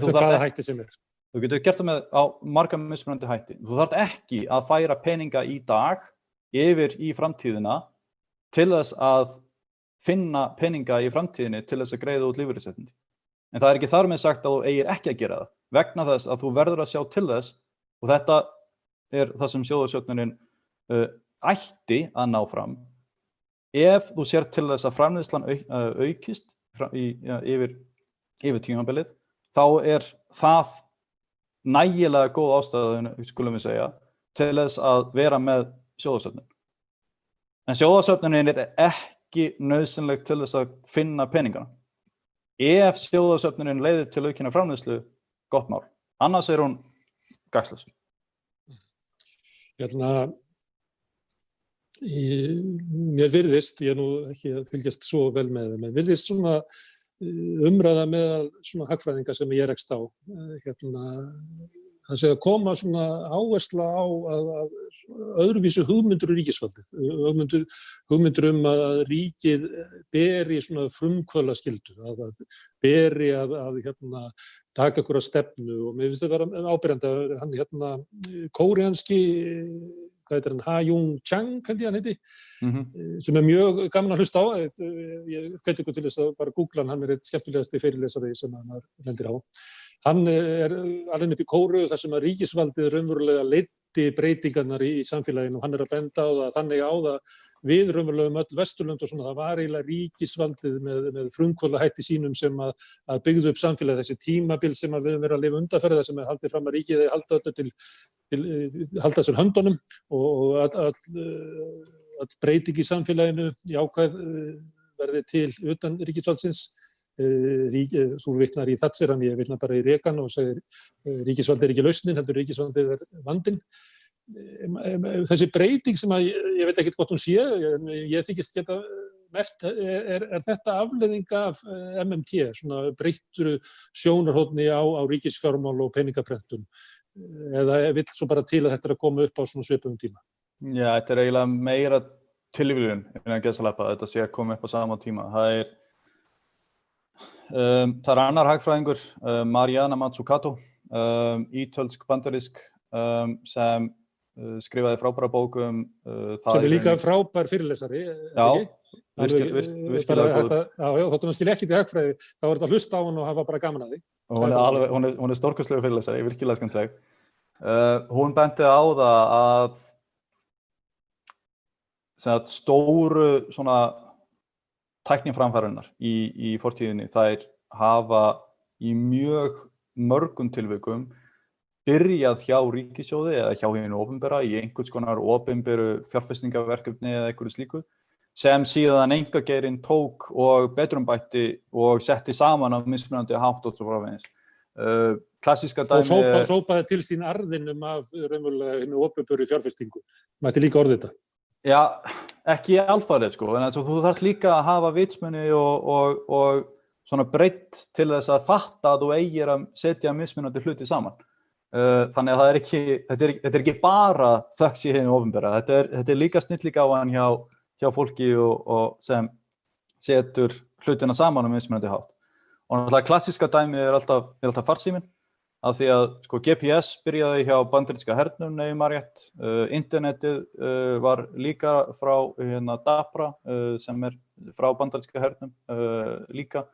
með hvaða hætti sem er. Þú getur gert það með á marga mismunandi hætti. Þú þarft ekki að færa peninga í dag yfir í framtíðina til þess að finna peninga í framtíðinni til þess að greiða út lífeyrisréttindi. En það er ekki þar með sagt að þú eigir ekki að gera það, vegna þess að þú verður að sjá til þess, og þetta er það sem sjóðasöfnunin ætti að ná fram. Ef þú sér til þess að framleiðslan aukist yfir tímabilið, þá er það nægilega góð ástæða, skulum við segja, til þess að vera með sjóðasöfnun. En sjóðasöfnunin er ekki nauðsynlegt til þess að finna peningana. Ef sjóðasöfnunin leiðir til aukinnar framleiðslu, gott mál. Annars er hún gagnslaus. Mér virðist, ég er nú ekki að fylgjast svo vel með þeim, en virðist svona umræða meðal svona hagfræðinga sem ég rekst á. Það sé að koma svona áhersla á að öðruvísi hugmyndur í ríkisvaldi. Hugmyndur að ríkið beri svona frumkvöðlaskyldu, að beri að taka einhverja stefnu og mér finnst það vera áberandi hann kóreanski hvað heitir hann, Ha-Jung Chang, hann heiti, sem er mjög gaman að hlusta á. Ég hveti ykkur til þess að bara googla hann er eitt skemmtilegasti fyrirlesari sem hann lendir á. Hann er alveg upp í Kóreu þar sem að ríkisvaldið raunverulega leiddi breytingarnar í samfélaginu og hann er að benda á það, þannig á það við raunverulega öll Vesturlönd og svona, það var eiginlega ríkisvaldið með frumkvöðlahætti sínum sem að byggðu upp samfélagið, þessi tímabil sem að við höfum verið að lifa undanferða sem er haldið fram að ríkið halda öllu halda sér höndunum og að breyting í samfélaginu jákvæð verði til utan ríkisvaldsins. Þú vitnar í Thatcher, en ég vitnar bara í Reagan og segir ríkisvaldið er ekki lausnin, heldur ríkisvaldið er vandinn. Þessi breyting sem að ég veit ekkert hvort hún sé, ég þykist geta merkt, er þetta afleiðing af MMT, svona breytturu sjónarhóttni á ríkisfjármál og peningaprentun, eða vill svo bara til að þetta er að koma upp á svona svipum tíma? Já, þetta er eiginlega meira tilviljun innan gæsalappa, þetta sé að koma upp á sama tíma. Það er annar hagfræðingur, Mariana Mazzucato, ítölsk bandarísk, sem skrifaði frábæra bók sem er líka frábær fyrirlesari. Já, virkilega góður. Já, þóttum að skilja ekki til hagfræði, þá var þetta að hlusta á hann og hafa bara gaman að því. Hún er stórkostlegur fyrirlesari, virkilega skemmtileg. Hún benti á það að stóru svona tækniframfarirnar í fortíðinni, þær hafa í mjög mörgum tilvikum byrjað hjá ríkissjóði eða hjá hinu opinbera í einhvers konar opinberu fjárfestingarverkefni eða einhverju slíku, sem síðan einkageirinn tók og betrumbætti og setti saman af mismunandi hátt og svo framvegis. Klassíska dæmi og sópaði til sín arðinum af raunverulega hinu opinberu fjárfestingu. Mætti líka orðið þetta. Já, ekki alfarið sko, en þú þarft líka að hafa vitsmuni og svona breidd til þess að fatta að þú eigir að setja mismunandi hluti saman. Þannig að þetta er ekki bara þökks í hinu opinbera, þetta er líka snilligáfan hjá fólki og sem setur hlutina saman mismunandi hátt. Og náttúrulega klassíska dæmi er alltaf farsíminn, af því að sko, GPS byrjaði hjá bandaríska hernum, nei maður rétt. Internetið var líka frá Dabra, sem er frá bandaríska hernum líka.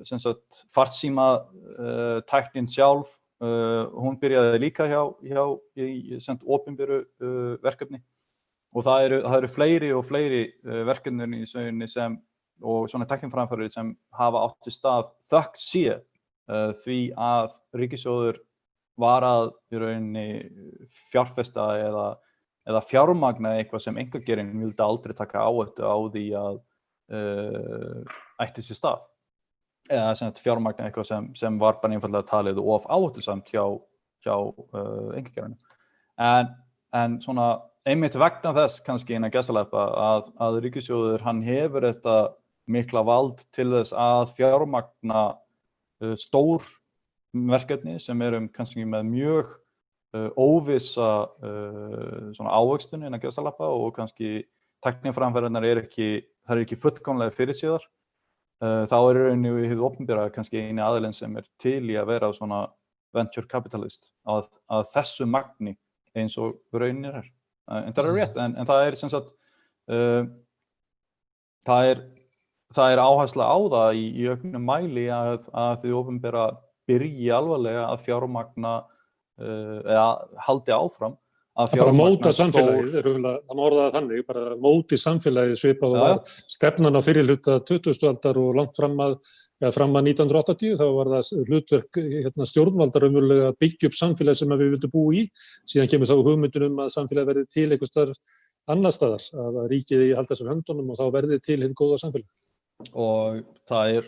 Sem sagt, farsíma tæknin sjálf, hún byrjaði líka í opinberu verkefni. Og það eru fleiri og fleiri verkefni í sögunni og svona tækniframfarir sem hafa átt sér stað þökk sé því að ríkissjóður var að í rauninni fjárfesta eða fjármagna eitthvað sem einkageirinn vildi aldrei taka áhættu á því að ætti sér stað. Eða sem sagt fjármagna eitthvað sem var bara einfaldlega talið of áhættusamt hjá einkageirinn. En svona einmitt vegna þess kannski innan gæsalappa að ríkissjóður hann hefur þetta mikla vald til þess að fjármagna stór verkefni sem kannski með mjög óvissa svona ávöxtun innan gæsalappa og kannski tækniframfarirnar er ekki fullkomlega fyrirséðar. Þá er í rauninni hið opinbera kannski eini aðilinn sem er til í að vera svona venture capitalist að þessu magni eins og rauninni er. En það er rétt, en það er sem sagt það er áhersla á það í auknum mæli að þið opinbera byrji alvarlega að fjármagna eða haldi áfram að fjármagna bara móta samfélagið, það má orða það þannig, bara móti samfélagið svipað og var stefnan á fyrri hluta 20. aldar og langt fram að 1980, þá var það hlutverk stjórnvaldar að byggja upp samfélag sem við vildum búa í. Síðan kemur þá hugmyndin að samfélag verði til einhvers staðar annars staðar, að ríkið halda sér höndunum og þá verði til hið góða samfélag. Og það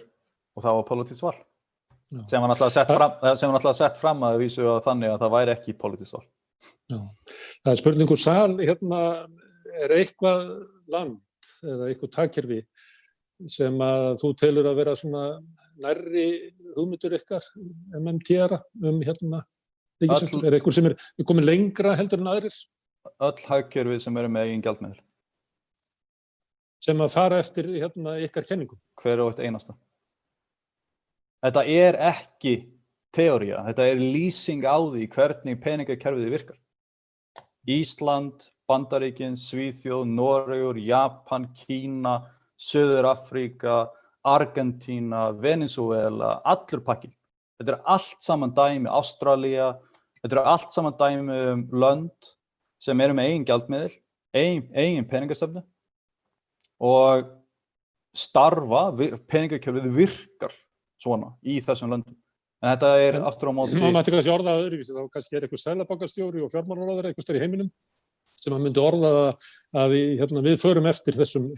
var pólitískt val. Sem var náttúrulega sett fram að vísu að þannig að það væri ekki pólitískt val. Já. Það er spurningur Sal, er eitthvað land eða eitthvað takkerfi sem að þú telur að vera svona nærri hugmyndur ykkar MMT-ara ríkisvöld? Er eitthvað sem er komin lengra heldur en aðrir? Öll hagkerfi sem eru með eigin gjaldmiðil. Sem að fara eftir ykkar kenningum? Hver og eitt einasta. Þetta er ekki teóría, þetta er lýsing á því hvernig peningakerfið virkar. Ísland, Bandaríkin, Svíþjóð, Noregur, Japan, Kína, Suður-Afríka, Argentína, Venezuela, allur pakkinn. Þetta er allt saman dæmi, Ástralía, þetta er allt saman dæmi lönd sem eru með eigin gjaldmiðil, eigin peningastefnu og peningakerfið virkar svona í þessum löndum. En þetta er aftur á móti... Maður mætti kannski orða öðruvísi, þá kannski eitthvað seðlabankastjóri og fjármálaráðherra eitthvað stær í heiminum sem að myndi orða að við förum eftir þessum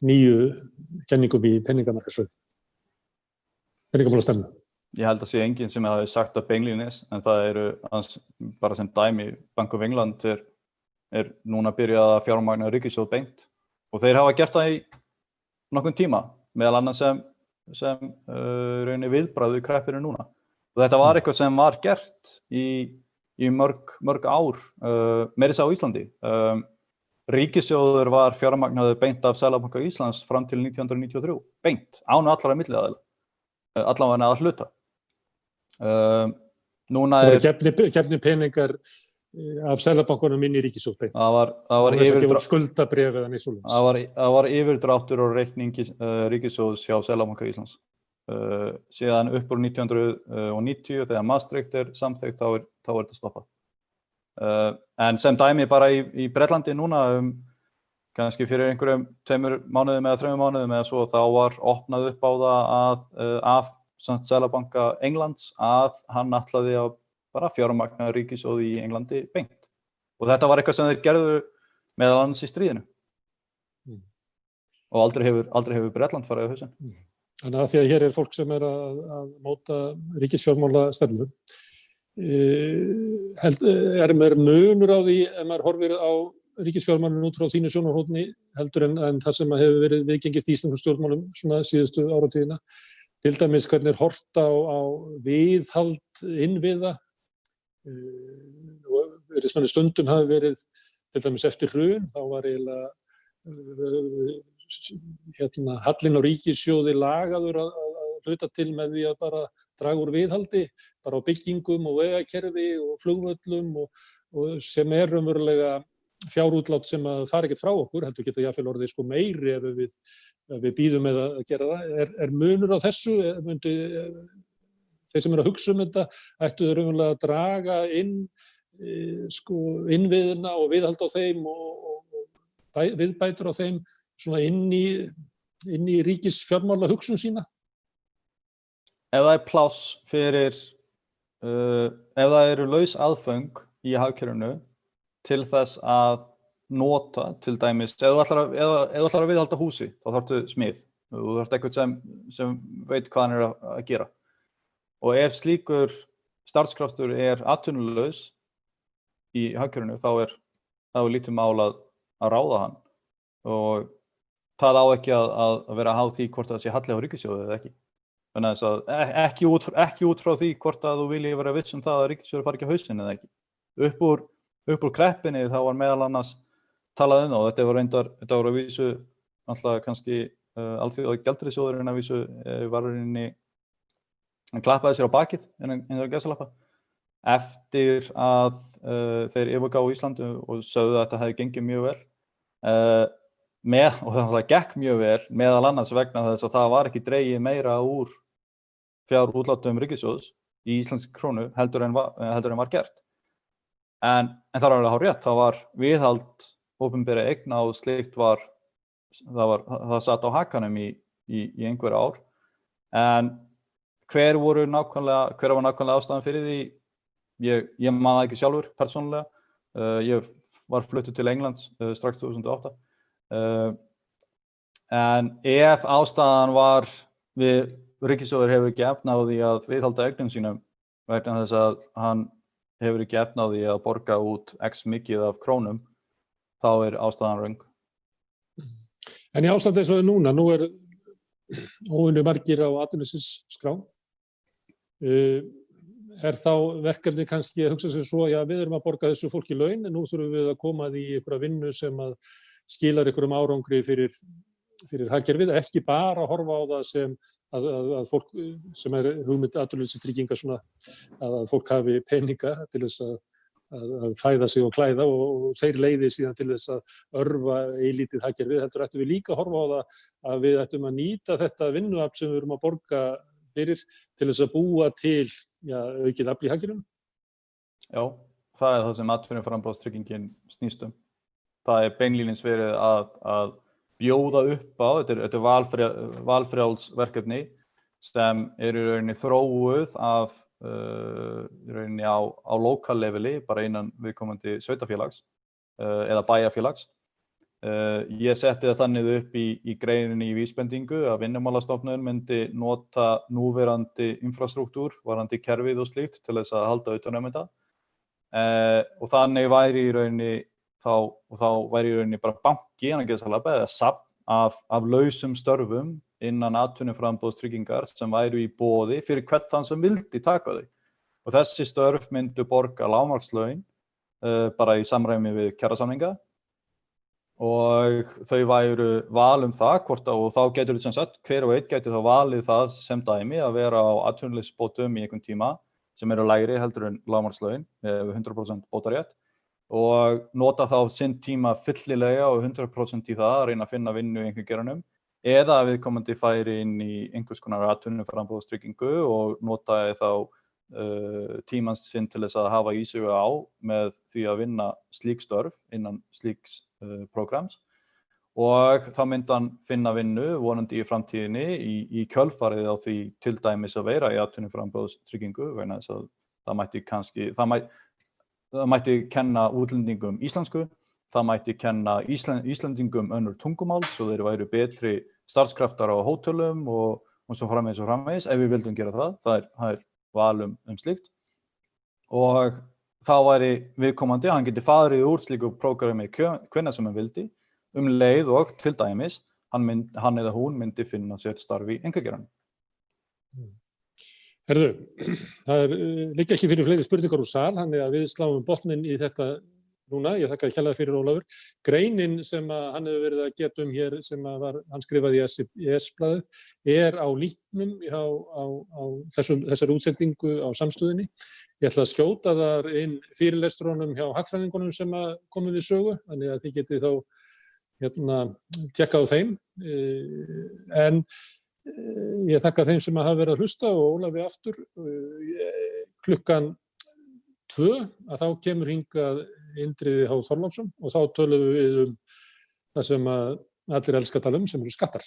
nýju kenningum í peningamarkaðsfræði. Peningamálastefnu. Ég held að sé enginn sem hafi sagt það beinlínis, en það eru bara sem dæmi, Bank of England er núna byrjað að fjármagna ríkissjóð beint og þeir hafa gert það í nokkrum tíma, meðal annars sem raunir viðbragð við kreppinu núna. Og þetta var eitthvað sem var gert í mörg ár, meira á Íslandi. Ríkissjóður var fjármagnaður beint af Seðlabanka Íslands fram til 1993, beint, án allra milliaðila, allavega að hluta. Núna gefni peningar af Seðlabankunum inn í ríkissjóð beint. Það var skuldabréf eða neitt svoleiðis. Það var yfirdráttur og reikningi ríkissjóðs hjá Seðlabanka Íslands. Síðan upp úr 1990 þegar Maastricht er samþykkt þá er þetta stoppað. En sem dæmi bara í Bretlandi núna kannski fyrir einhverjum 2 mánuðum eða 3 mánuðum eða svo þá var opnað upp á það af Seðlabanka Englands að hann ætlaði að bara fjármagna ríkissjóði í Englandi beint. Og þetta var eitthvað sem þeir gerðu meðal annars í stríðinu. Og aldrei hefur Bretland farið á hausinn. Þannig að því að hér er fólk sem er að móta ríkisfjármálastefnu. munur á því ef maður horfir á ríkisfjármálin út frá þínu sjónarhóttni heldur en það sem hefur verið viðgengist í íslenskum stjórnmálum svona síðustu áratugina. Til dæmis hvernig horft á viðhald innviða og virðist stundum hafi verið til dæmis eftir hrun, þá var eiginlega hallinn á ríkissjóði lagaður að hluta til með því að bara draga úr viðhaldi, bara á byggingum og vegakerfi og flugvöllum og sem raunverulega fjárútlát sem að fara ekkert frá okkur, heldur geta jafnvel orðið sko meiri ef við býðum með að gera það. Er munur á þessu? Þeir sem að hugsa þetta, ættu þeir raunverulega að draga inn sko innviðina og viðhald á þeim og viðbætur á þeim svona inn í ríkisfjármála hugsun sína? Ef það pláss fyrir, ef það eru laus aðföng í hagkerfinu til þess að nota, til dæmis, ef þú ætlar að viðhalda húsi, þá þarftu smið. Þú þarft eitthvað sem veit hvað hann að gera. Og ef slíkur starfskraftur atvinnulaus í hagkerfinu, þá lítið mál að ráða hann. Og það á ekki að vera háð því hvort það sé halli á ríkissjóði eða ekki. Þannig að ekki út frá því hvort að þú vilji vera viss það að ríkissjóður fari ekki á hausinn eða ekki. Upp úr kreppinni þá var meðal annars talað og þetta var að vísu alltaf kannski alþjóðlegi gjaldeyrisjóðurinn að vísu var hann klappaði sér á bakið innan gæsalappa eftir að þeir yfirgáfu Íslandi og sögðu að þetta hefði gengið mjög vel. Og það gekk mjög vel meðal annars vegna þess að það var ekki dregið meira úr fjárútlátum ríkissjóðs í íslenskri krónu heldur en var gert. En það er alveg hárrétt, það var viðhald opinberra eigna og slíkt það satt á hakanum í einhver ár. En hver var nákvæmlega ástæðan fyrir því? Ég man það ekki sjálfur persónulega. Ég var fluttur til Englands strax 2008. En ef ástæðan var ríkissjóður hefur ekki efni á því að viðhalda eignum sínum vegna þess að hann hefur ekki efni á því að borga út x mikið af krónum, þá ástæðan röng. En í ástandi eins og núna, nú óvenju margir á atvinnuleysisskrá. Þá verkefni kannski að hugsa sér svo, já við erum að borga þessu fólki laun, en nú þurfum við að koma því í einhverja vinnu sem að skilar einhverjum árangri fyrir hagkerfið, ekki bara að horfa á það sem að fólk sem hugmynd atvinnuleysistrygginga svona að fólk hafi peninga til þess að fæða sig og klæða og þeir leiði síðan til þess að örva eilítið hagkerfið, heldur ættum við líka að horfa á það að við ættum að nýta þetta vinnuafl sem við erum að borga fyrir til þess að búa til aukið afl í hagkerfinu. Já, það það sem atvinnuframboðstryggingin snýst um. Það beinlínis verið að bjóða upp á, þetta valfrjáls verkefni sem í rauninni þróuð af í rauninni á lokal leveli, bara innan viðkomandi sveitarfélags eða bæjarfélags. Ég setti það þannig upp í greininni í vísbendingu að Vinnumálastofnun myndi nota núverandi infrastruktúr, varðandi kerfið og slíkt til þess að halda utan þetta. Og þannig væri í rauninni þá væri í rauninni bara banki eða safn af lausum störfum innan atvinnuframboðstryggingar sem væru í boði fyrir hvern þann sem vildi taka þau. Og þessi störf myndu borga lágmarkslaun bara í samræmi við kjarasamninga og þau væru val það hvort og þá getur þetta sem sagt hver og einn getur þá valið það sem dæmi að vera á atvinnuleysisbótum í einhvern tíma sem lægri heldur en lágmarkslaun við 100% bótarétt. Og nota þá sinn tíma fyllilega og 100% í það að reyna að finna vinnu í einhverjum geiranum eða að viðkomandi færi inn í einhvers konar atvinnuframboðstryggingu og nota þá tímans sinn til þess að hafa í sig á með því að vinna slík störf innan slíks prógrams og þá myndi hann finna vinnu vonandi í framtíðinni í kjölfarið á því til dæmis að vera í atvinnuframboðstryggingu vegna þess að það mætti kenna útlendingum íslensku, það mætti kenna Íslendingum önnur tungumál, svo þeir væru betri starfskraftar á hótelum og svo framvegis, ef við vildum gera það er val slíkt. Og þá væri viðkomandi, hann geti farið úr slíku prógrami hvenær sem hann vildi, leið og til dæmis, hann eða hún myndi finna sér starf í einkageiranum. Herðu, það liggja ekki fyrir fleiri spurningar úr sal, þannig að við sláum botninn í þetta núna. Ég þakka kærlega fyrir Ólafur. Greinin sem hann hefur verið að geta hér, sem hann skrifaði í ES-blaðið, á líknum á þessari útsendingu á Samstöðinni. Ég ætla að skjóta þar inn fyrirlestrunum hjá hagfræðingunum sem komu við sögu, þannig að þið getið þá tjekkað á þeim. En ég þakka þeim sem hafa verið að hlusta og Ólafi aftur. Klukkan 2 að þá kemur hingað Indriði H. Þorláksson og þá tölum við það sem allir elska að tala sem eru skattar.